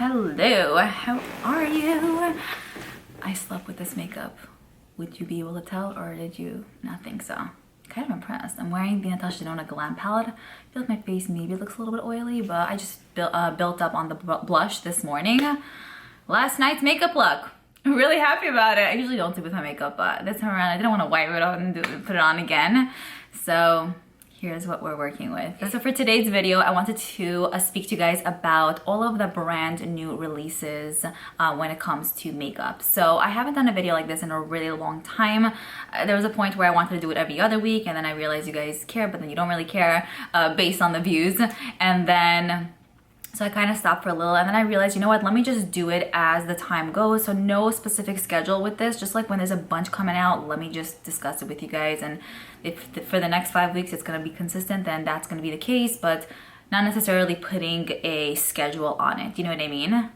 Hello, how are you? I slept with this makeup. Would you be able to tell, or did you not think so? Kind of impressed. I'm wearing the Natasha Denona Glam palette. I feel like my face maybe looks a little bit oily, but I just built up on the blush this morning. Last night's makeup look. I'm really happy about it. I usually don't sleep with my makeup, but this time around I didn't want to wipe it off and put it on again. So here's what we're working with. So for today's video, I wanted to speak to you guys about all of the brand new releases when it comes to makeup. So I haven't done a video like this in a really long time. There was a point where I wanted to do it every other week, and then I realized you guys care, but then you don't really care based on the views. And then so I kind of stopped for a little, and then I realized, you know what, let me just do it as the time goes. So no specific schedule with this, just like when there's a bunch coming out, let me just discuss it with you guys. And if for the next 5 weeks it's going to be consistent, then that's going to be the case, but not necessarily putting a schedule on it. You know what I mean? You know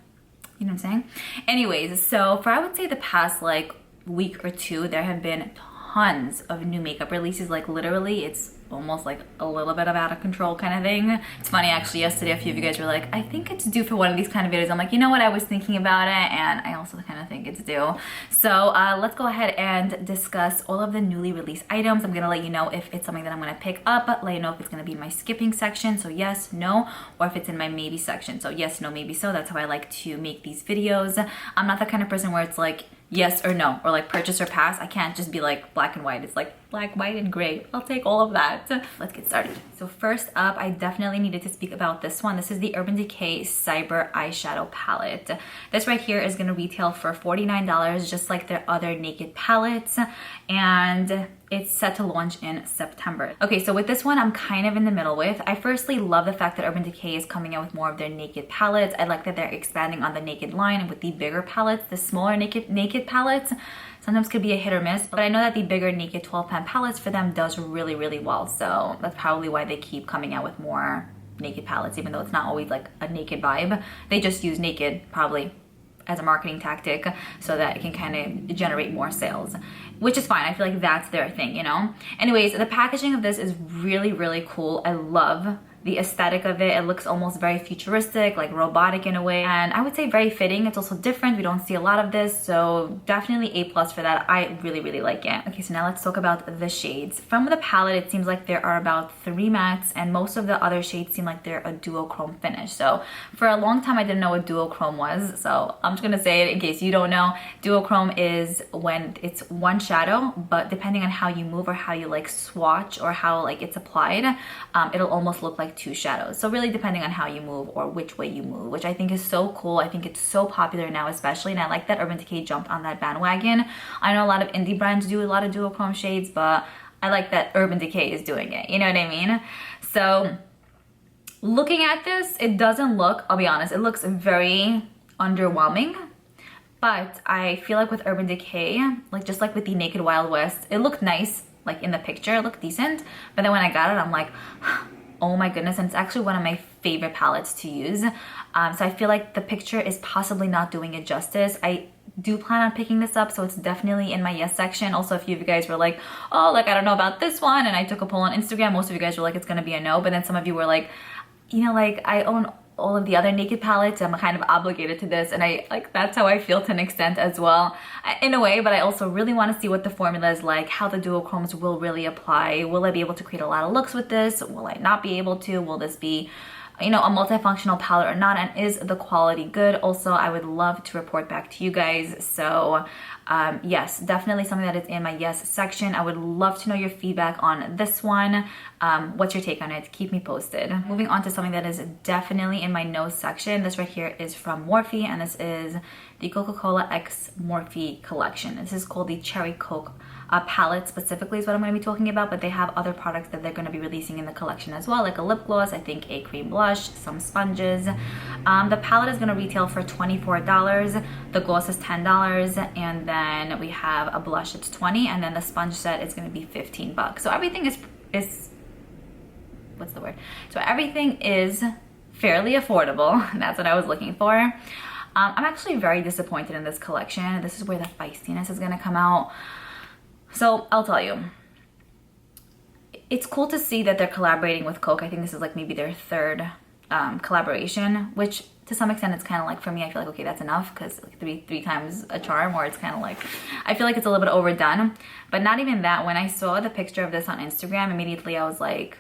what I'm saying? Anyways, so for I would say the past like week or two, there have been tons of new makeup releases. Like literally, it's almost like a little bit of out of control kind of thing. It's funny, actually, yesterday a few of you guys were like, I think it's due for one of these kind of videos. I'm like, you know what, I was thinking about it, and I also kind of think it's due. So let's go ahead and discuss all of the newly released items. I'm gonna let you know if it's something that I'm gonna pick up, let you know if it's gonna be in my skipping section, so yes, no, or if it's in my maybe section, so yes, no, maybe so. That's how I like to make these videos. I'm not the kind of person where it's like yes or no, or like purchase or pass. I can't just be like black and white. It's like black, white, and gray. I'll take all of that. Let's get started. So first up, I definitely needed to speak about this one. This is the Urban Decay Cyber Eyeshadow Palette. This right here is going to retail for $49, just like their other naked palettes, and it's set to launch in September. Okay, so with this one, I'm kind of in the middle with. I firstly love the fact that Urban Decay is coming out with more of their naked palettes. I like that they're expanding on the naked line, and with the bigger palettes, the smaller naked palettes sometimes could be a hit or miss, but I know that the bigger naked 12-pan palettes for them does really, really well. So that's probably why they keep coming out with more naked palettes, even though it's not always like a naked vibe. They just use naked probably as a marketing tactic so that it can kind of generate more sales, which is fine. I feel like that's their thing, you know? Anyways, the packaging of this is really, really cool. I love the aesthetic of it. It looks almost very futuristic, like robotic in a way, and I would say very fitting. It's also different. We don't see a lot of this, so definitely A+ for that. I really, really like it. Okay, so now let's talk about the shades. From the palette, it seems like there are about 3 mattes, and most of the other shades seem like they're a duochrome finish. So for a long time, I didn't know what duochrome was, so I'm just gonna say it in case you don't know. Duochrome is when it's one shadow, but depending on how you move or how you like swatch or how like it's applied, it'll almost look like 2 shadows. So really depending on how you move or which way you move, which I think is so cool. I think it's so popular now, especially, and I like that Urban Decay jumped on that bandwagon. I know a lot of indie brands do a lot of duochrome shades, but I like that Urban Decay is doing it. You know what I mean? So looking at this, it doesn't look, I'll be honest, it looks very underwhelming. But I feel like with Urban Decay, like just like with the Naked Wild West, it looked nice, like in the picture, it looked decent. But then when I got it, I'm like, oh my goodness, and it's actually one of my favorite palettes to use. So I feel like the picture is possibly not doing it justice. I do plan on picking this up, so it's definitely in my yes section. Also, a few of you guys were like, oh, like I don't know about this one, and I took a poll on Instagram. Most of you guys were like, it's gonna be a no, but then some of you were like, you know, like I own all of the other naked palettes, I'm kind of obligated to this, and I like that's how I feel to an extent as well, in a way. But I also really want to see what the formula is like, how the duochromes will really apply. Will I be able to create a lot of looks with this? Will I not be able to? Will this be, you know, a multifunctional palette or not? And is the quality good? Also, I would love to report back to you guys. So yes, definitely something that is in my yes section. I would love to know your feedback on this one. What's your take on it? Keep me posted. Moving on to something that is definitely in my no section. This right here is from Morphe, and this is the Coca-Cola X Morphe collection. This is called the Cherry Coke palette specifically is what I'm going to be talking about, but they have other products that they're going to be releasing in the collection as well, like a lip gloss, I think a cream blush, some sponges. The palette is going to retail for $24. The gloss is $10, and then we have a blush, it's $20, and then the sponge set is going to be $15. So everything is what's the word? So everything is fairly affordable. That's what I was looking for. I'm actually very disappointed in this collection. This is where the feistiness is going to come out. So I'll tell you, it's cool to see that they're collaborating with Coke. I think this is like maybe their third collaboration, which to some extent, it's kind of like, for me, I feel like, okay, that's enough, because like three times a charm, or it's kind of like, I feel like it's a little bit overdone. But not even that. When I saw the picture of this on Instagram, immediately I was like,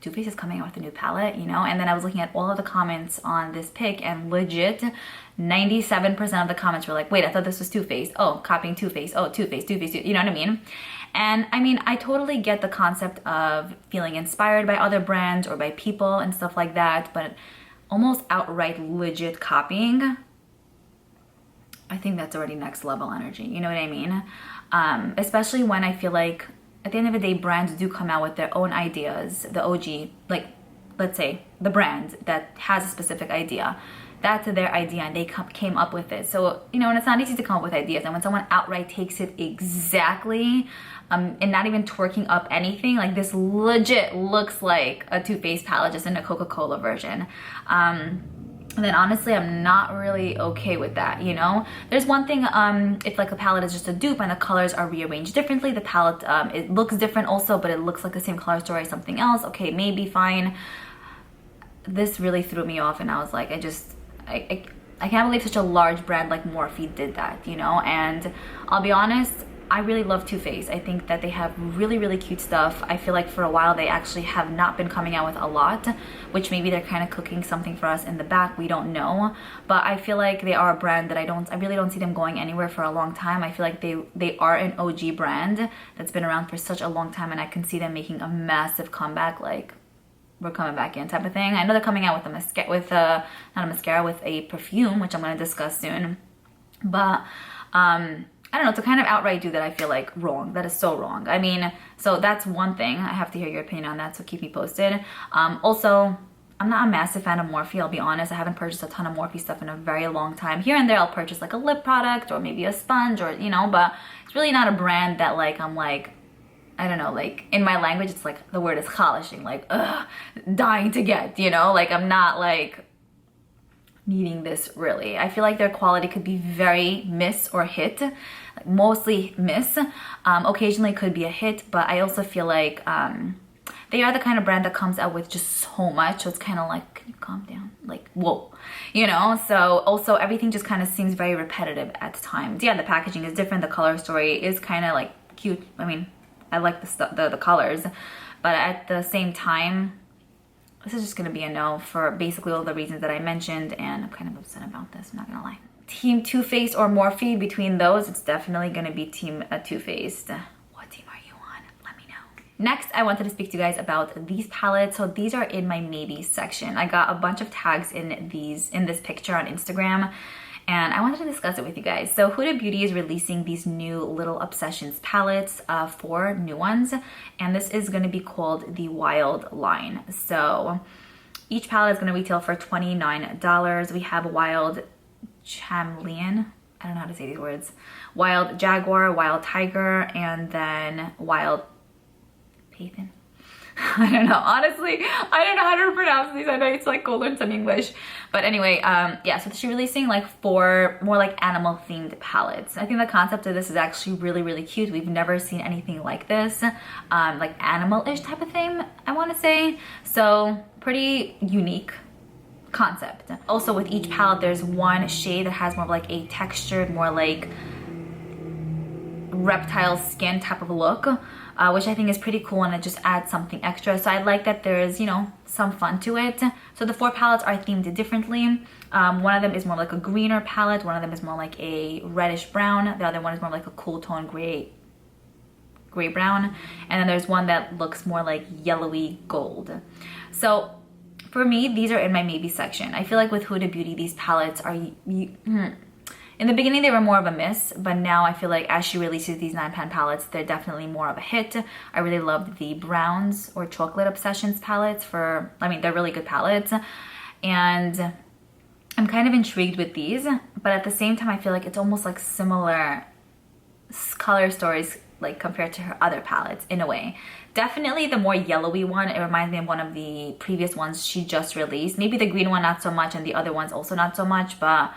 Too Faced is coming out with a new palette, you know? And then I was looking at all of the comments on this pic, and legit 97% of the comments were like, wait, I thought this was Too Faced. Oh, copying Too Faced. Oh, Too Faced, Too Faced, you know what I mean? And I mean, I totally get the concept of feeling inspired by other brands or by people and stuff like that, but almost outright legit copying, I think that's already next level energy, you know what I mean? Especially when I feel like at the end of the day, brands do come out with their own ideas. The OG, like, let's say the brand that has a specific idea, that's their idea, and they came up with it. So, you know, and it's not easy to come up with ideas. And when someone outright takes it exactly, and not even twerking up anything, like this legit looks like a Too Faced palette, just in a Coca-Cola version. Then honestly, I'm not really okay with that, you know? There's one thing, if like a palette is just a dupe and the colors are rearranged differently, the palette, it looks different also, but it looks like the same color story as something else, okay, maybe fine. This really threw me off, and I was like, I can't believe such a large brand like Morphe did that, you know? And I'll be honest, I really love Too Faced. I think that they have really, really cute stuff. I feel like for a while they actually have not been coming out with a lot, which maybe they're kind of cooking something for us in the back, we don't know. But I feel like they are a brand that I really don't see them going anywhere for a long time. I feel like they are an OG brand that's been around for such a long time, and I can see them making a massive comeback, like we're coming back in type of thing. I know they're coming out with a mascara, not a mascara, with a perfume, which I'm going to discuss soon. But I don't know, to kind of outright do that, I feel like wrong. That is so wrong. I mean, so that's one thing. I have to hear your opinion on that, so keep me posted. Also, I'm not a massive fan of Morphe, I'll be honest. I haven't purchased a ton of Morphe stuff in a very long time. Here and there, I'll purchase like a lip product or maybe a sponge, or, you know, but it's really not a brand that like, I'm like, I don't know, like in my language, it's like the word is calishing, like, ugh, dying to get, you know? Like, I'm not like needing this really. I feel like their quality could be very miss or hit, like mostly miss. Occasionally could be a hit, but I also feel like they are the kind of brand that comes out with just so much, so it's kind of like, can you calm down? Like, whoa, you know? So also everything just kind of seems very repetitive at times. Yeah, the packaging is different, the color story is kind of like cute. I mean, I like the colors, but at the same time, this is just gonna be a no for basically all the reasons that I mentioned, and I'm kind of upset about this, I'm not gonna lie. Team Too Faced or Morphe, between those, it's definitely gonna be Team Too Faced. What team are you on? Let me know. Next, I wanted to speak to you guys about these palettes. So these are in my maybe section. I got a bunch of tags in this picture on Instagram, and I wanted to discuss it with you guys. So Huda Beauty is releasing these new Little Obsessions palettes, 4 new ones, and this is gonna be called the Wild line. So each palette is gonna retail for $29. We have Wild Chameleon, I don't know how to say these words, Wild Jaguar, Wild Tiger, and then Wild Pathan. I don't know, honestly, I don't know how to pronounce these. I know it's like go learn some English, but anyway, yeah, so she's releasing like 4 more like animal themed palettes. I think the concept of this is actually really, really cute. We've never seen anything like this, like animal-ish type of thing, I want to say. So pretty unique concept. Also with each palette, there's one shade that has more of like a textured, more like reptile skin type of look, which I think is pretty cool, and it just adds something extra. So I like that there's, you know, some fun to it. So the 4 palettes are themed differently. One of them is more like a greener palette, one of them is more like a reddish brown, the other one is more like a cool tone gray brown, and then there's one that looks more like yellowy gold. So for me, these are in my maybe section. I feel like with Huda Beauty, these palettes are in the beginning, they were more of a miss, but now I feel like as she releases these 9-pan palettes, they're definitely more of a hit. I really loved the Browns or Chocolate Obsessions palettes I mean, they're really good palettes. And I'm kind of intrigued with these, but at the same time, I feel like it's almost like similar color stories like compared to her other palettes in a way. Definitely the more yellowy one, it reminds me of one of the previous ones she just released. Maybe the green one not so much, and the other ones also not so much, but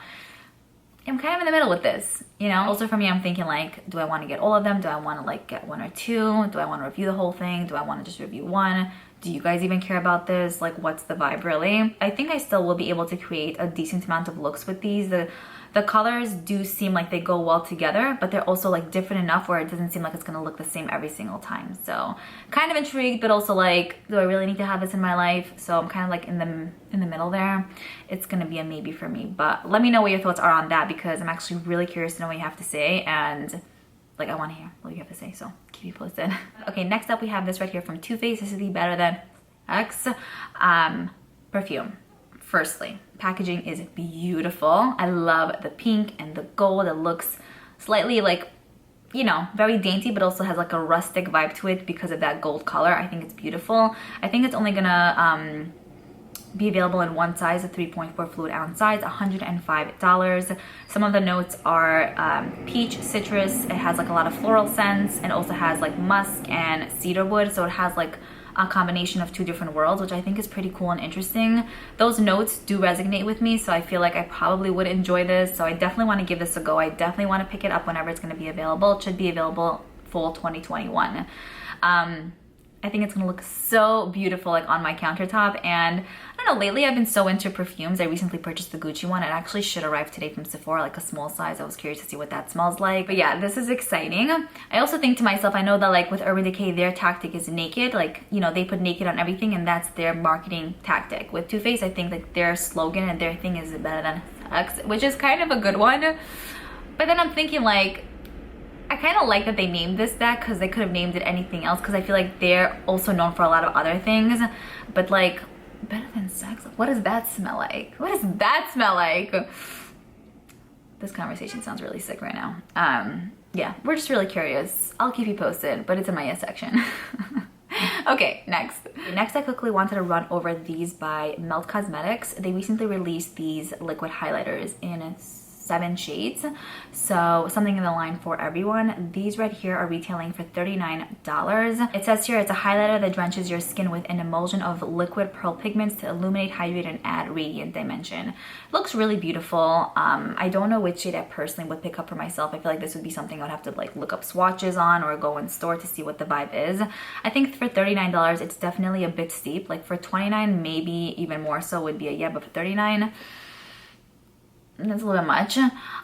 I'm kind of in the middle with this, you know? Also for me, I'm thinking like, do I want to get all of them? Do I want to like get 1 or 2? Do I want to review the whole thing? Do I want to just review 1? Do you guys even care about this? Like, what's the vibe really? I think I still will be able to create a decent amount of looks with these. The colors do seem like they go well together, but they're also like different enough where it doesn't seem like it's gonna look the same every single time. So kind of intrigued, but also like, do I really need to have this in my life? So I'm kind of like in the middle there. It's gonna be a maybe for me, but let me know what your thoughts are on that, because I'm actually really curious to know what you have to say, and like I want to hear what you have to say, so keep you posted. Okay, next up we have this right here from Too Faced. This is the Better Than X perfume. Firstly, packaging is beautiful. I love the pink and the gold. It looks slightly like, you know, very dainty, but also has like a rustic vibe to it because of that gold color. I think it's beautiful. I think it's only gonna be available in one size, a 3.4 fluid ounce size, $105. Some of the notes are peach, citrus. It has like a lot of floral scents, and also has like musk and cedar wood. So it has like a combination of two different worlds, which I think is pretty cool and interesting. Those notes do resonate with me, so I feel like I probably would enjoy this. So I definitely want to give this a go. I definitely want to pick it up whenever it's going to be available. It should be available fall 2021. I think it's gonna look so beautiful like on my countertop. And I don't know, lately I've been so into perfumes. I recently purchased the Gucci one. It actually should arrive today from Sephora, like a small size. I was curious to see what that smells like. But yeah, this is exciting. I also think to myself, I know that like with Urban Decay, their tactic is naked. Like, you know, they put naked on everything, and that's their marketing tactic. With Too Faced, I think like their slogan and their thing is better than sex, which is kind of a good one. But then I'm thinking like, I kind of like that they named this that, because they could have named it anything else, because I feel like they're also known for a lot of other things. But like, better than sex? What does that smell like? What does that smell like? This conversation sounds really sick right now. Yeah, we're just really curious. I'll keep you posted, but it's in my yes section. Okay, next I quickly wanted to run over these by Melt Cosmetics. They recently released these liquid highlighters in 7 shades, so something in the line for everyone. These right here are retailing for $39. It says here it's a highlighter that drenches your skin with an emulsion of liquid pearl pigments to illuminate, hydrate, and add radiant dimension. It looks really beautiful. I don't know which shade I personally would pick up for myself. I feel like this would be something I would have to like look up swatches on or go in store to see what the vibe is. I think for $39 it's definitely a bit steep. Like for $29 maybe even more so would be a yeah, but for $39 that's a little bit much.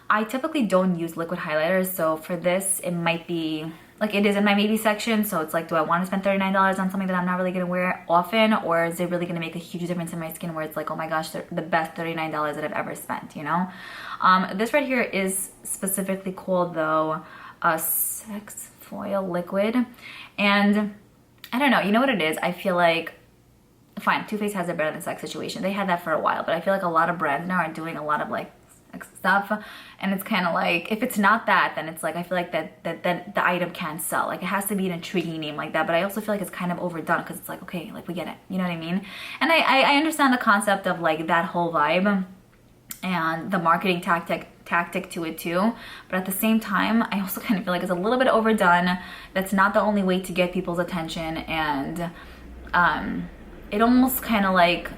I typically don't use liquid highlighters, so for this it might be like, it is in my maybe section. So it's like, do I want to spend $39 on something that I'm not really gonna wear often, or is it really gonna make a huge difference in my skin where it's like, oh my gosh, the best $39 that I've ever spent, you know? This right here is specifically called though a sex foil liquid, and I don't know, you know what it is? I feel like, fine, Too Faced has a better than sex situation. They had that for a while, but I feel like a lot of brands now are doing a lot of like stuff, and it's kind of like, if it's not that, then it's like, I feel like that the item can't sell. Like, it has to be an intriguing name like that, but I also feel like it's kind of overdone, because it's like, okay, like we get it, you know what I mean? And I understand the concept of like that whole vibe and the marketing tactic to it too, but at the same time I also kind of feel like it's a little bit overdone. That's not the only way to get people's attention, and it almost kind of like,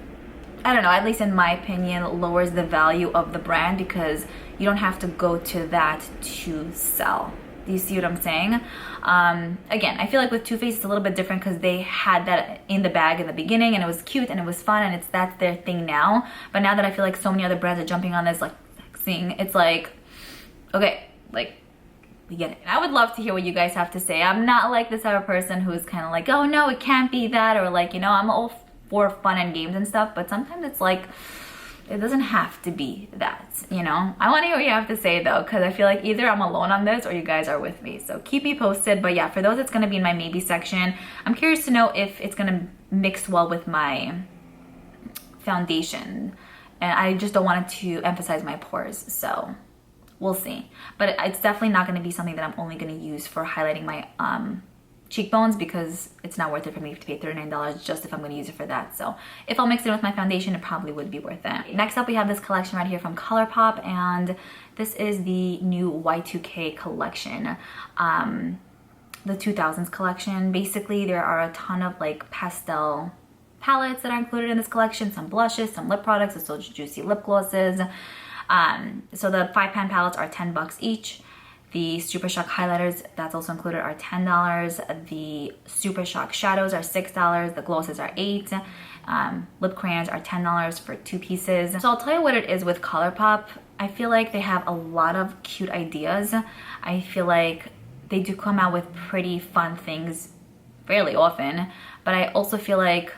I don't know, at least in my opinion, lowers the value of the brand, because you don't have to go to that to sell. Do you see what I'm saying? Again, I feel like with Too Faced it's a little bit different, because they had that in the bag in the beginning, and it was cute and it was fun, and that's their thing now. But now that I feel like so many other brands are jumping on this, like seeing, it's like, okay, like we get it. And I would love to hear what you guys have to say. I'm not like this type of person who's kind of like, oh no, it can't be that, or like, you know, I'm all for fun and games and stuff, but sometimes it's like, it doesn't have to be that, you know? I want to hear what you have to say though, because I feel like either I'm alone on this or you guys are with me. So keep me posted. But yeah, for those, it's going to be in my maybe section. I'm curious to know if it's going to mix well with my foundation, and I just don't want it to emphasize my pores, so we'll see. But it's definitely not going to be something that I'm only going to use for highlighting my cheekbones, because it's not worth it for me to pay $39 just if I'm going to use it for that. So if I'll mix it with my foundation, it probably would be worth it. Next up, we have this collection right here from Colourpop, and this is the new Y2K collection, the 2000s collection. Basically, there are a ton of like pastel palettes that are included in this collection, some blushes, some lip products, the So Juicy lip glosses. So the 5-pan palettes are $10 each. The Super Shock highlighters, that's also included, are $10. The Super Shock shadows are $6. The glosses are $8. Lip crayons are $10 for 2 pieces. So I'll tell you what it is with Colourpop. I feel like they have a lot of cute ideas. I feel like they do come out with pretty fun things fairly often, but I also feel like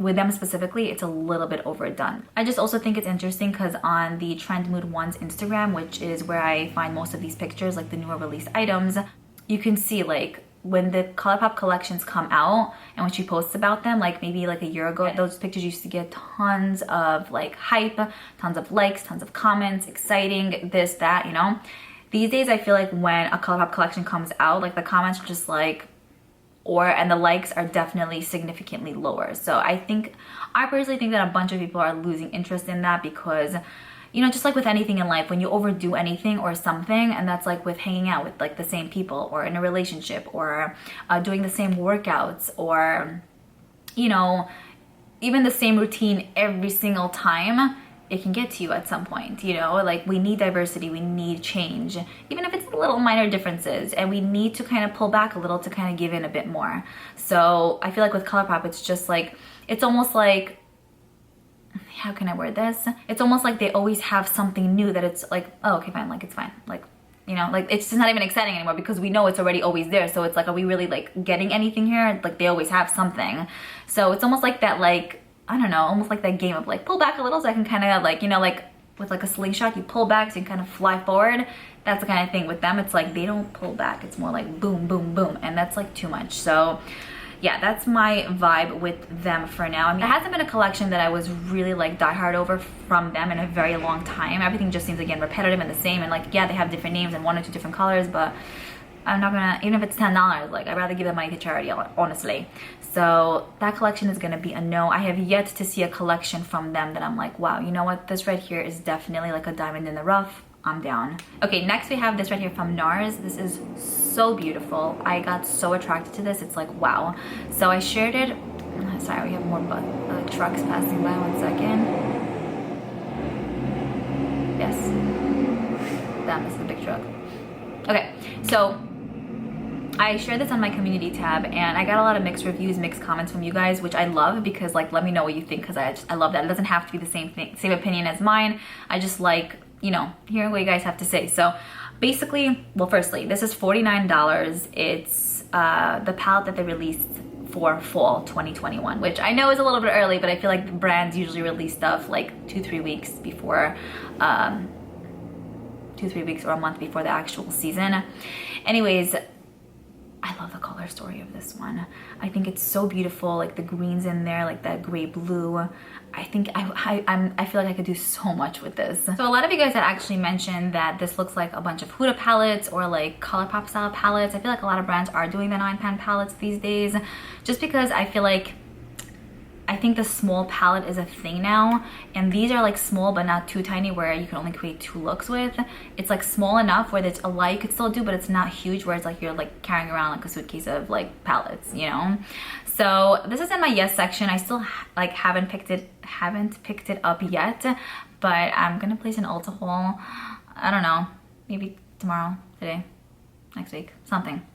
with them specifically, it's a little bit overdone. I just also think it's interesting because on the Trend Mood One's Instagram, which is where I find most of these pictures, like the newer release items, you can see like when the Colourpop collections come out and when she posts about them, like maybe like a year ago, those pictures used to get tons of like hype, tons of likes, tons of comments, exciting, this, that, you know? These days, I feel like when a Colourpop collection comes out, like the comments are just like, and the likes are definitely significantly lower. So I personally think that a bunch of people are losing interest in that because, you know, just like with anything in life, when you overdo anything or something, and that's like with hanging out with like the same people or in a relationship or doing the same workouts or, you know, even the same routine every single time, it can get to you at some point, you know? Like, we need diversity, we need change, even if it's little minor differences, and we need to kind of pull back a little to kind of give in a bit more. So I feel like with Colourpop, it's just like, it's almost like, how can I word this? It's almost like they always have something new that it's like, oh, okay, fine, like, it's fine. Like, you know, like, it's just not even exciting anymore because we know it's already always there. So it's like, are we really like getting anything here? Like, they always have something. So it's almost like that, like, I don't know, almost like that game of like pull back a little so I can kind of like, you know, like with like a slingshot, you pull back so you can kind of fly forward. That's the kind of thing with them. It's like they don't pull back. It's more like boom, boom, boom. And that's like too much. So yeah, that's my vibe with them for now. I mean, it hasn't been a collection that I was really like diehard over from them in a very long time. Everything just seems, again, repetitive and the same. And like, yeah, they have different names and 1 or 2 different colors, but I'm not gonna, even if it's $10, like I'd rather give that money to charity, honestly. So that collection is gonna be a no. I have yet to see a collection from them that I'm like, wow, you know what? This right here is definitely like a diamond in the rough. I'm down. Okay, next we have this right here from NARS. This is so beautiful. I got so attracted to this. It's like, wow. So I shared it. Sorry, we have more trucks passing by. 1 second. Yes. That is the big truck. Okay, so I shared this on my community tab and I got a lot of mixed reviews, mixed comments from you guys, which I love because like, let me know what you think because I love that. It doesn't have to be the same opinion as mine. I just like, you know, hearing what you guys have to say. So basically, well, firstly, this is $49. It's the palette that they released for fall 2021, which I know is a little bit early, but I feel like the brands usually release stuff like 2-3 weeks before 2-3 weeks or a month before the actual season. Anyways, I love the color story of this one. I think it's so beautiful, like the greens in there, like that gray blue. I think I feel like I could do so much with this. So a lot of you guys had actually mentioned that this looks like a bunch of Huda palettes or like Colourpop style palettes. I feel like a lot of brands are doing the 9-pan palettes these days, just because I feel like I think the small palette is a thing now, and these are like small but not too tiny where you can only create 2 looks with. It's like small enough where there's a lot you could still do, but it's not huge where it's like you're like carrying around like a suitcase of like palettes, you know? So this is in my yes section. I still like haven't picked it up yet, but I'm gonna place an Ulta haul. I don't know, maybe tomorrow, today, next week, something.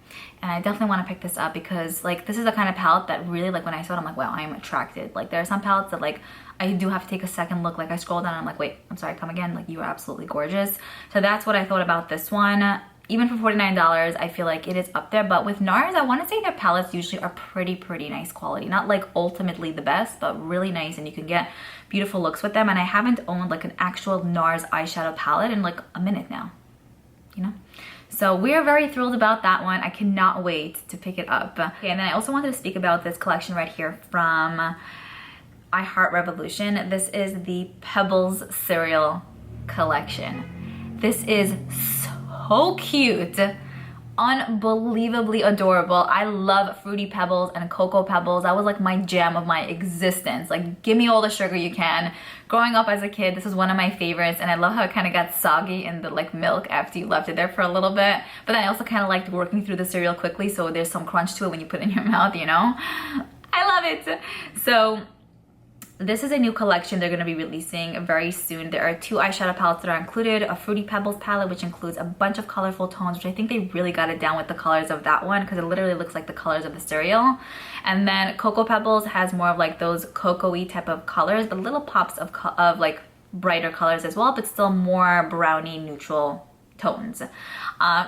And I definitely want to pick this up because like this is the kind of palette that really, like, when I saw it, I'm like, wow, I am attracted. Like there are some palettes that like I do have to take a second look. Like I scroll down and I'm like, wait, I'm sorry, come again. Like, you are absolutely gorgeous. So that's what I thought about this one. Even for $49, I feel like it is up there. But with NARS, I want to say their palettes usually are pretty nice quality. Not like ultimately the best, but really nice, and you can get beautiful looks with them. And I haven't owned like an actual NARS eyeshadow palette in like a minute now, you know? So we are very thrilled about that one. I cannot wait to pick it up. Okay, and then I also wanted to speak about this collection right here from I Heart Revolution. This is the Pebbles cereal collection. This is so cute, unbelievably adorable. I love Fruity Pebbles and Cocoa Pebbles. That was like my jam of my existence. Like, give me all the sugar you can. Growing up as a kid, this was one of my favorites, and I love how it kind of got soggy in the like milk after you left it there for a little bit. But then I also kind of liked working through the cereal quickly, so there's some crunch to it when you put it in your mouth, you know? I love it. So This is a new collection they're going to be releasing very soon. There are 2 eyeshadow palettes that are included. A Fruity Pebbles palette, which includes a bunch of colorful tones, which I think they really got it down with the colors of that one because it literally looks like the colors of the cereal. And then Cocoa Pebbles has more of like those cocoa-y type of colors, but little pops of like brighter colors as well, but still more brownie neutral tones.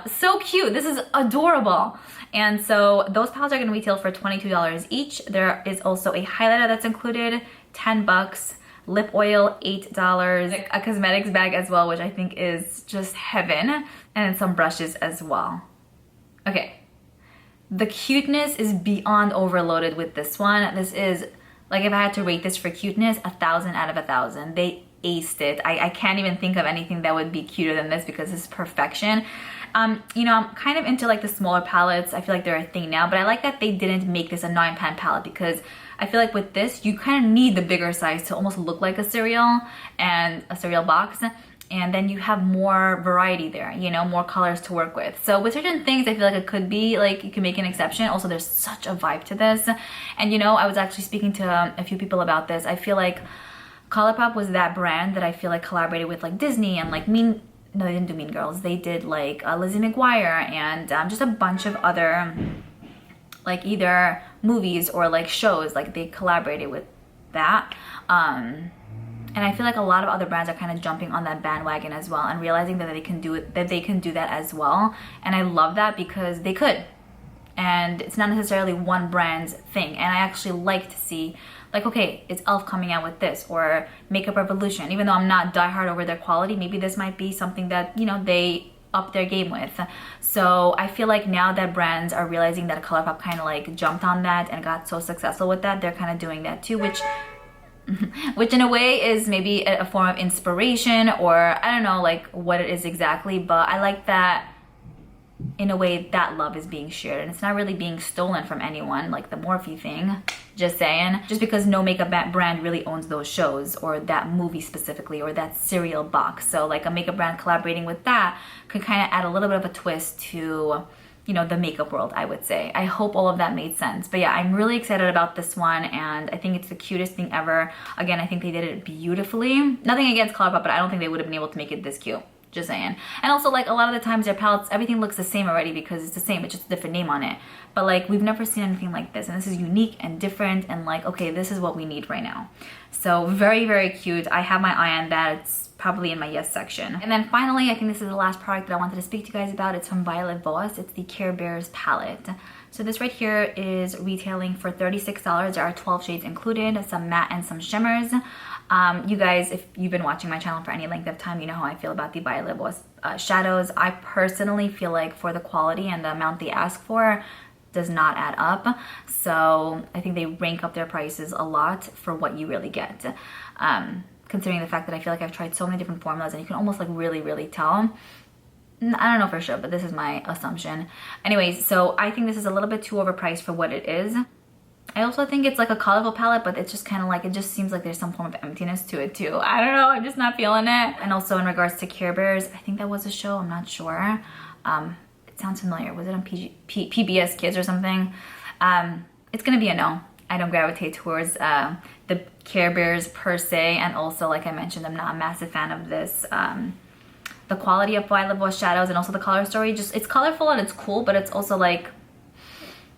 So cute. This is adorable. And so those palettes are going to retail for $22 each. There is also a highlighter that's included, $10, lip oil, $8, a cosmetics bag as well, which I think is just heaven, and then some brushes as well. Okay, the cuteness is beyond overloaded with this one. This is, like, if I had to rate this for cuteness, 1,000 out of 1,000. They aced it. I can't even think of anything that would be cuter than this because it's perfection. You know, I'm kind of into like the smaller palettes. I feel like they're a thing now, but I like that they didn't make this a 9-pan palette because I feel like with this, you kind of need the bigger size to almost look like a cereal and a cereal box. And then you have more variety there, you know, more colors to work with. So with certain things, I feel like it could be like, you can make an exception. Also, there's such a vibe to this. And you know, I was actually speaking to a few people about this. I feel like Colourpop was that brand that I feel like collaborated with like Disney and like no, they didn't do Mean Girls. They did like Lizzie McGuire and just a bunch of other like either movies or like shows. Like they collaborated with that. And I feel like a lot of other brands are kind of jumping on that bandwagon as well and realizing that they can do it, that they can do that as well. And I love that because they could. And it's not necessarily one brand's thing. And I actually like to see, like, okay, it's e.l.f. coming out with this, or Makeup Revolution. Even though I'm not diehard over their quality, maybe this might be something that, you know, they up their game with. So I feel like now that brands are realizing that Colourpop kind of like jumped on that and got so successful with that, they're kind of doing that too, which in a way is maybe a form of inspiration, or I don't know like what it is exactly, but I like that in a way that love is being shared and it's not really being stolen from anyone, like the Morphe thing. Just saying, just because no makeup brand really owns those shows or that movie specifically or that cereal box. So like a makeup brand collaborating with that could kind of add a little bit of a twist to, you know, the makeup world, I would say. I hope all of that made sense. But yeah, I'm really excited about this one and I think it's the cutest thing ever. Again, I think they did it beautifully. Nothing against Colourpop, but I don't think they would have been able to make it this cute. Just saying. And also like a lot of the times their palettes, everything looks the same already because it's the same, it's just a different name on it. But like we've never seen anything like this, and this is unique and different and like, okay, this is what we need right now. So very, very cute. I have my eye on that. It's probably in my yes section. And then finally, I think this is the last product that I wanted to speak to you guys about. It's from Violet-Voss. It's the Care Bears palette. So this right here is retailing for $36. There are 12 shades included, some matte and some shimmers. You guys, if you've been watching my channel for any length of time, you know how I feel about the Violet-Voss shadows. I personally feel like for the quality and the amount they ask for does not add up. So I think they rank up their prices a lot for what you really get. Considering the fact that I feel like I've tried so many different formulas and you can almost like really, really tell. I don't know for sure, but this is my assumption. Anyways, so I think this is a little bit too overpriced for what it is. I also think it's like a colorful palette, but it's just kind of like, it just seems like there's some form of emptiness to it too. I don't know, I'm just not feeling it. And also in regards to Care Bears, I think that was a show, I'm not sure. It sounds familiar. Was it on PBS Kids or something? It's gonna be a no. I don't gravitate towards the Care Bears per se, and also like I mentioned, I'm not a massive fan of this. The quality of Violet-Voss shadows and also the color story, just it's colorful and it's cool, but it's also like,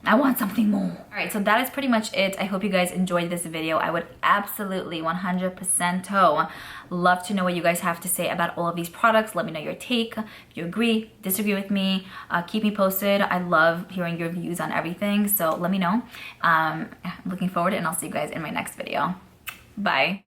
I want something more. All right, so that is pretty much it. I hope you guys enjoyed this video. I would absolutely 100% love to know what you guys have to say about all of these products. Let me know your take. If you agree, disagree with me, keep me posted. I love hearing your views on everything, so let me know. I'm looking forward, and I'll see you guys in my next video. Bye.